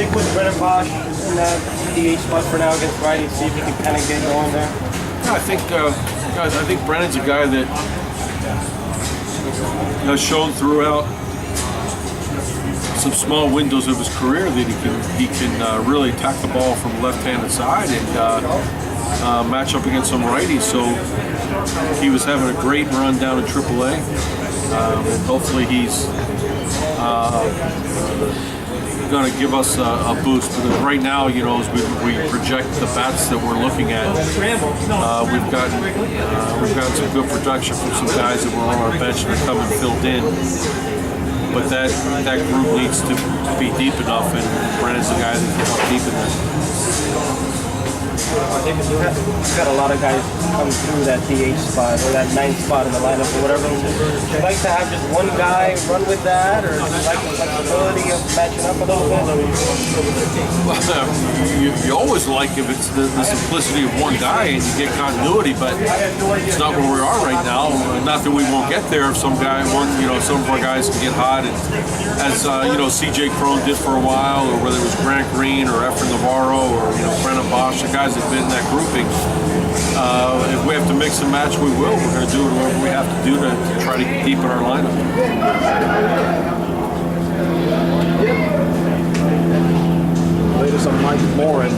stick with Brennan Bosch in that DH spot for now against righty, see if he can kind of get going there? I think Brennan's a guy that has shown throughout some small windows of his career that he can really attack the ball from the left-handed side and match up against some righties. So he was having a great run down in AAA, and hopefully he's going to give us a boost. But right now, you know, as we project the bats that we're looking at, we've gotten some good production from some guys that were on our bench that are coming filled in. But that group needs to be deep enough, and Brennan's the guy that gets deep in there. We've got a lot of guys come through that DH spot or that ninth spot in the lineup or whatever. Would you like to have just one guy run with that, or do you like the flexibility of matching up a little bit? You always like if it's the simplicity of one guy and you get continuity, but it's not where we are right now. Not that we won't get there if some of our guys can get hot, and as C.J. Crone did for a while, or whether it was Grant Green or Efren Navarro or Brennan Bosch, the guys that have been in that grouping. If we have to mix and match, we will. We're going to do whatever we have to do to try to get deep in our lineup. Latest on Mike Morin.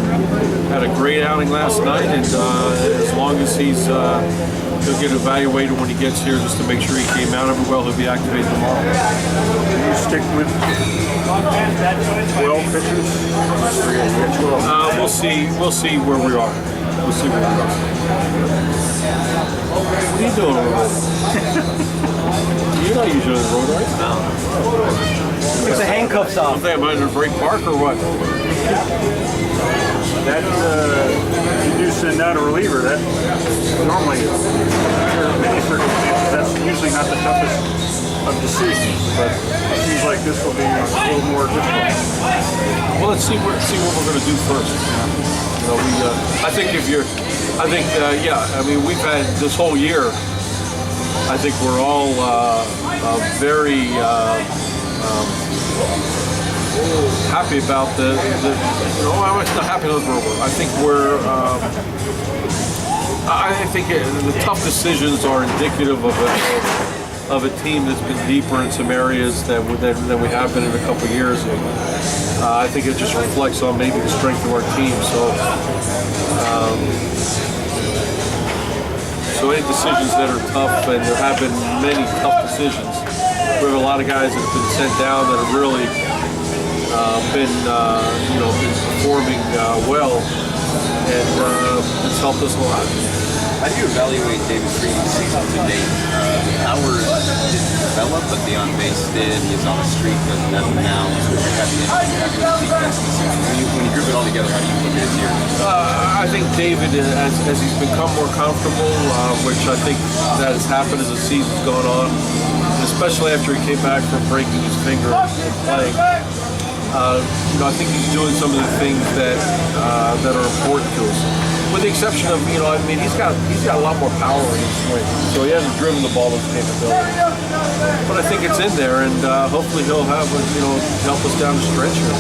Had a great outing last night, and as long as he'll get evaluated when he gets here just to make sure he came out of it well, he'll be activated tomorrow. Do you stick with 12 pitchers? We'll see where we are. We'll see where we are. What are you doing over there? You're not usually on the road, right? No. Take the handcuffs off. Am I in a break park or what? That you do send out a reliever. That normally, under many circumstances, that's usually not the toughest of decisions. But it seems like this will be a little more difficult. Well, let's see what we're going to do first. We've had this whole year. I think we're all very happy about I'm not happy with verbal. I think the tough decisions are indicative of a team that's been deeper in some areas than we have been in a couple of years. And, I think it just reflects on maybe the strength of our team. So any decisions that are tough, and there have been many tough decisions. We have a lot of guys that have been sent down that have really been performing well, and it's helped us a lot. How do you evaluate David Green's season to date? Howard didn't develop, but the on-base did. He's on the streak of nothing now. So you're happy with the defense. When you group it all together, how do you look at his year? I think David, as he's become more comfortable, which I think that has happened as the season's gone on, especially after he came back from breaking his finger and playing. I think he's doing some of the things that are important to us. With the exception of, he's got a lot more power in his swing, so he hasn't driven the ball with capability. But I think it's in there, and hopefully he'll have, help us down the stretch here.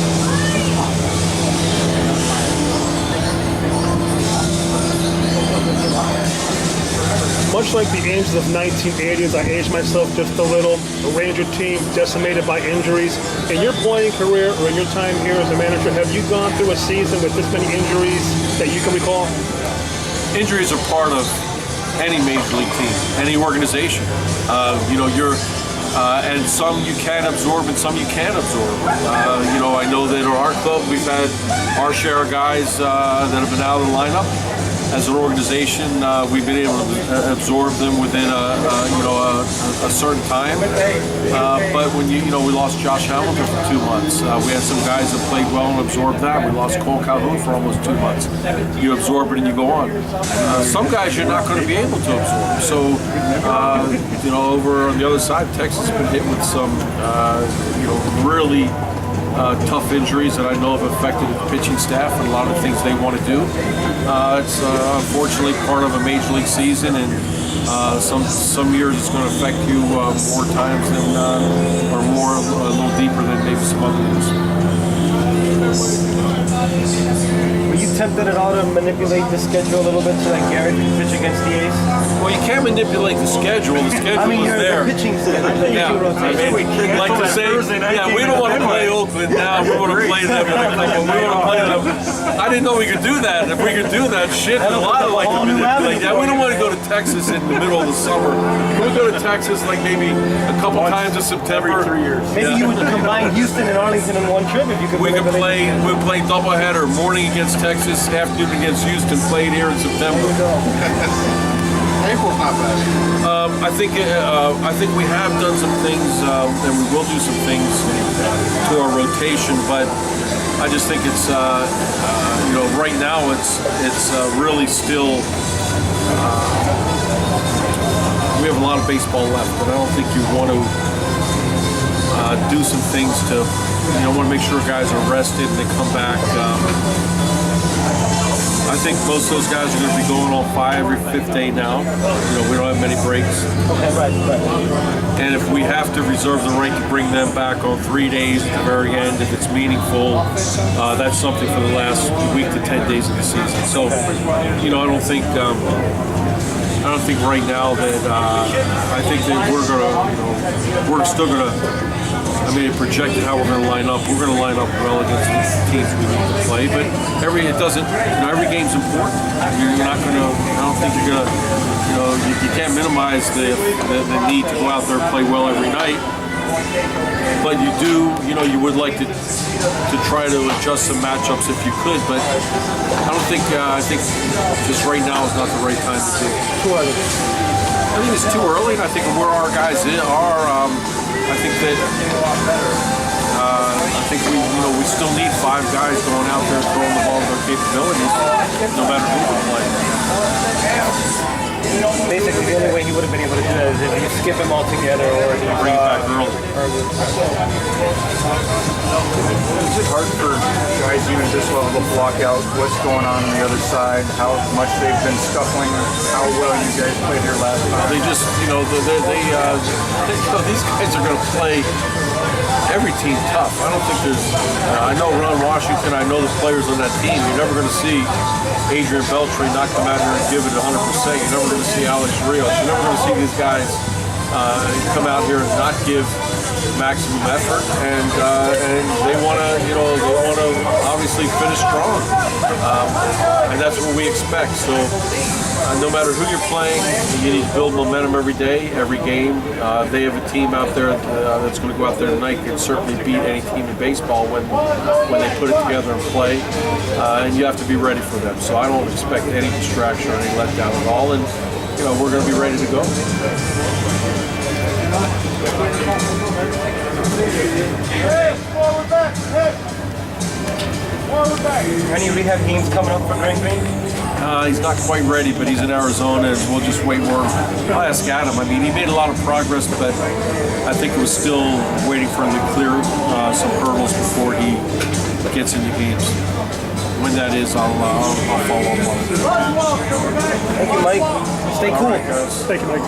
Much like the Angels of 1980s, I aged myself just a little. A Ranger team decimated by injuries. In your playing career or in your time here as a manager, have you gone through a season with this many injuries that you can recall? Injuries are part of any major league team, any organization. And some you can absorb and some you can't absorb. I know that at our club we've had our share of guys that have been out of the lineup. As an organization, we've been able to absorb them within a certain time. But when we lost Josh Hamilton for 2 months. We had some guys that played well and absorbed that. We lost Cole Calhoun for almost 2 months. You absorb it and you go on. Some guys you're not going to be able to absorb. So, over on the other side, Texas has been hit with some, really tough injuries that I know have affected the pitching staff and a lot of things they want to do. It's unfortunately part of a major league season, and some years it's going to affect you more times than, or a little deeper than maybe some other years. attempted at all to manipulate the schedule a little bit so that Garrett could pitch against the A's? Well, you can't manipulate the schedule. The schedule I mean, is you're there. pitching schedule. Yeah, I mean, like to say, yeah, we don't want to play Oakland now. We want to play them in a couple. We want to play them. I didn't know we could do that. If we could do that, shit, a lot of like to manipulate. Yeah, we don't want to go to Texas in the middle of the summer. Can we go to Texas like maybe a couple times in September? Every 3 years. Maybe you would combine Houston and Arlington in one trip if you could. We could play. We play doubleheader, morning against Texas, afternoon against Houston. Played here in September. April's not bad. I think we have done some things, and we will do some things to our rotation. But I just think it's right now it's really still. We have a lot of baseball left, and I don't think you want to do some things to, want to make sure guys are rested and they come back. I think most of those guys are going to be going on 5 every 5th day now. We don't have many breaks. Okay, right. And if we have to reserve the right to bring them back on 3 days at the very end, if it's meaningful, that's something for the last week to 10 days of the season. So, I don't think right now that I think that we're still gonna. I mean, it projected how we're going to line up. We're going to line up well against the teams we need to play. But every game's important. You're not going to. I don't think you're going to. You can't minimize the need to go out there and play well every night. But you do. You would like to try to adjust some matchups if you could. But I don't think. I think just right now is not the right time to do it. Too early. I think it's too early, and I think where our guys are. I think that we still need 5 guys going out there throwing the ball with their capabilities, no matter who we're playing. Basically, the only way he would have been able to do that is if you skip him altogether or he Bring it back early. Is it hard for guys even at this level to block out what's going on the other side, how much they've been scuffling, how well you guys played here last time? They just, these guys are going to play every team tough. I don't think there's. I know Ron Washington. I know the players on that team. You're never going to see Adrian Beltre not come out here and give it 100%. You're never going to see Alex Rios. You're never going to see these guys come out here and not give maximum effort, and they want to, obviously finish strong, and that's what we expect. So no matter who you're playing, you need to build momentum every day, every game. They have a team out there that's going to go out there tonight and certainly beat any team in baseball when they put it together and play, and you have to be ready for them. So I don't expect any distraction or any letdown at all, and we're going to be ready to go. Any rehab games coming up for Green Green? He's not quite ready, but he's in Arizona, and we'll just wait more. I'll ask Adam. I mean, he made a lot of progress, but I think it was still waiting for him to clear some hurdles before he gets into games. When that is, I'll follow up on it. Thank you, Mike. Stay cool. Thank you, Mike.